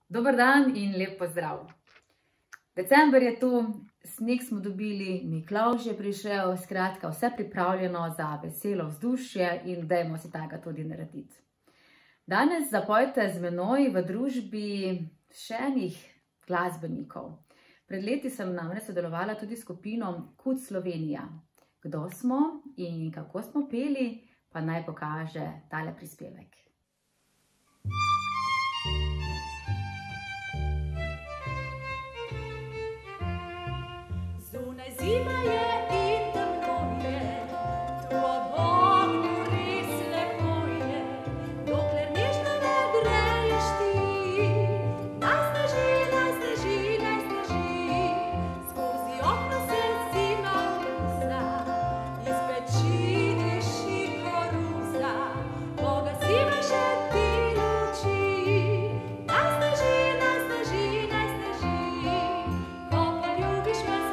Dober dan in lep pozdrav. December je tu, sneg smo dobili, Miklavž je prišel, skratka vse pripravljeno za veselo vzdušje in dajmo si tega tudi narediti. Danes zapojte z menoj v družbi še enih glasbenikov. Pred leti sem namreč sodelovala tudi s skupino KUD Slovenija. Kdo smo in kako smo peli, pa naj pokaže tale prispevek. Zunaj zima je in temno je, tu ob ognju res lepo je, dokler nežno ne greješ ti. Naj sneži, naj sneži, naj sneži, skozi okno se zima luza, iz peči diši koruza, pogasiva še ti luči. Naj sneži, naj sneži, naj sneži, ko poljubiš me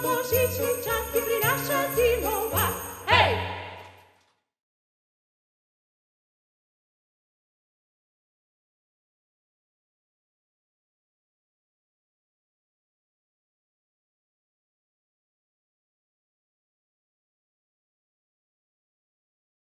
Božični čas